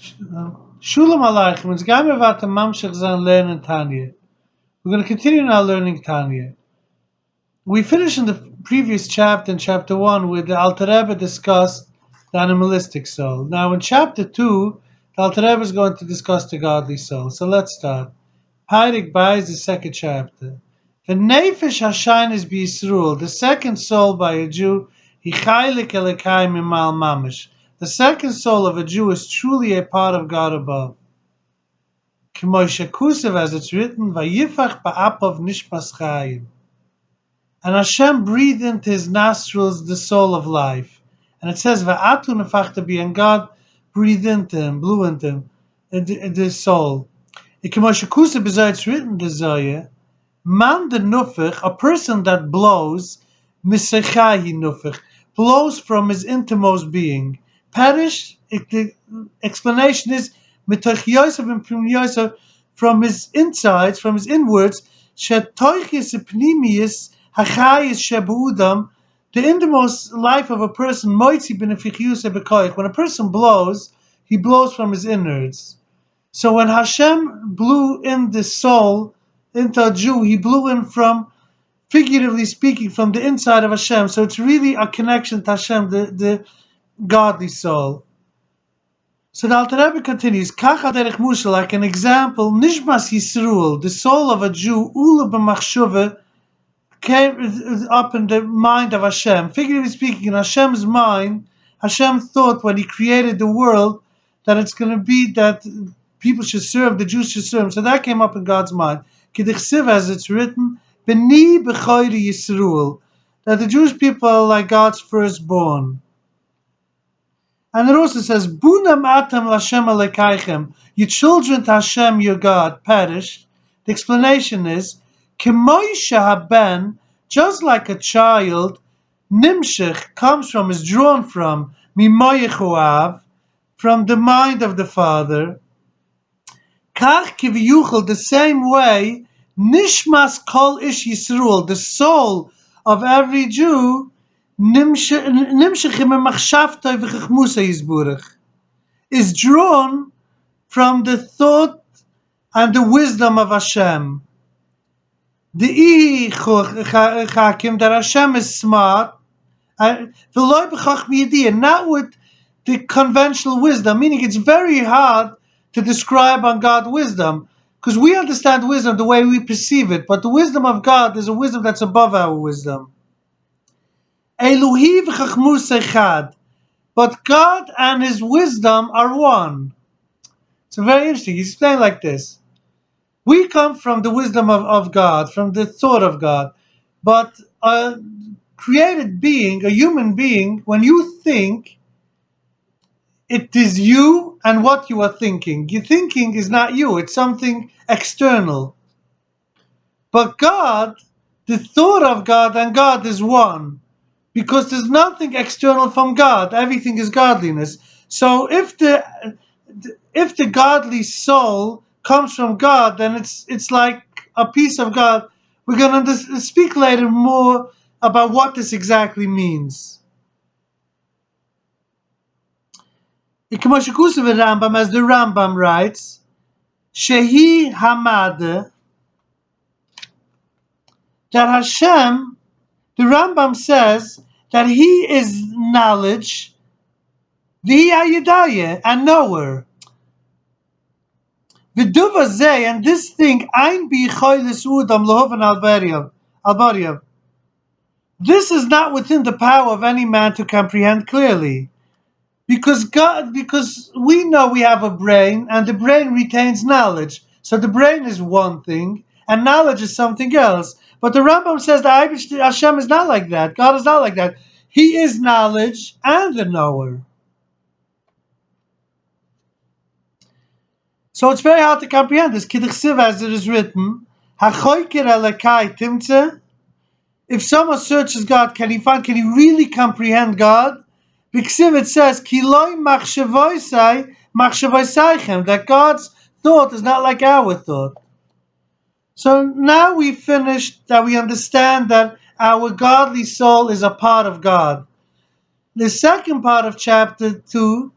Shulam Aleichem, it's Gamer Vata Mamshech Zan learning Tanya. We're going to continue now learning Tanya. We finished in the previous chapter, in chapter 1, where the Alter Rebbe discussed the animalistic soul. Now in chapter 2, the Alter Rebbe is going to discuss the godly soul. So let's start. Heirik Bai is the second chapter. The Nefesh Hashayin is B'Yisrael, the second soul by a Jew, Hichaylik Elekai Mimal Mamish. The second soul of a Jew is truly a part of God above. K'moshe Kusev, as it's written, Vayifach Ba'apav Nishmas Chayim. And Hashem breathed into his nostrils the soul of life. And it says, Va'atu Nefachta Bi, and God breathed into him, blew into him, the soul. K'moshe Kusev, as it's written, the Zoya, Man de Nufich, a person that blows, Misechayi Nufich, blows from his innermost being. Perish, the explanation is Mitoch Yosef and Pnim Yosef, from his insides, from his inwards, Shetoichis Pnimius Hachayis Shebuudam, the innermost life of a person, Moitzi Benefichius Bekoich. When a person blows, he blows from his innards. So when Hashem blew in the soul into a Jew, he blew in from, figuratively speaking, from the inside of Hashem. So it's really a connection to Hashem, the godly soul. So the Alter Rebbe continues, Kacha derech Musha, like an example, Nishmas Yisruel, the soul of a Jew, Ula b'machshavah, came up in the mind of Hashem. Figuratively speaking, in Hashem's mind, Hashem thought when he created the world that it's going to be that people should serve, the Jews should serve. So that came up in God's mind. K'dichsiv, as it's written, B'ni b'choyri Yisruel, that the Jewish people are like God's firstborn. And it also says, Bunam atam l'Hashem alekaichem, your children to Hashem, your God, perished. The explanation is, K'moisha haben, just like a child, nimshech comes from, is drawn from, mimoyechuav, from the mind of the father. Kach kiviyuchel, the same way, nishmas kol ish Yisruel, the soul of every Jew, is drawn from the thought and the wisdom of Hashem. The chakim, that Hashem is smart, not with the conventional wisdom, meaning it's very hard to describe on God wisdom, because we understand wisdom the way we perceive it, but the wisdom of God is a wisdom that's above our wisdom. But God and his wisdom are one. It's very interesting. He's explained like this. We come from the wisdom of God, from the thought of God. But a created being, a human being, when you think, it is you and what you are thinking. Your thinking is not you. It's something external. But God, the thought of God and God is one. Because there's nothing external from God. Everything is godliness. So if the godly soul comes from God, then it's like a piece of God. We're going to speak later more about what this exactly means. As the Rambam writes, Shehi Hamada, that Hashem, the Rambam says that he is knowledge, and knower. And this thing, this is not within the power of any man to comprehend clearly. Because we know we have a brain, and the brain retains knowledge. So the brain is one thing, and knowledge is something else. But the Rambam says that Hashem is not like that. God is not like that. He is knowledge and the knower. So it's very hard to comprehend this. As it is written, if someone searches God, can he really comprehend God? It says, that God's thought is not like our thought. So now we finished that we understand that our godly soul is a part of God. The second part of chapter 2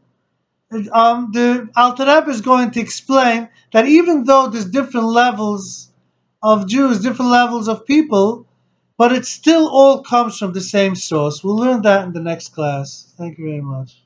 the Alter Rebbe is going to explain that even though there's different levels of Jews, different levels of people, but it still all comes from the same source. We'll learn that in the next class. Thank you very much.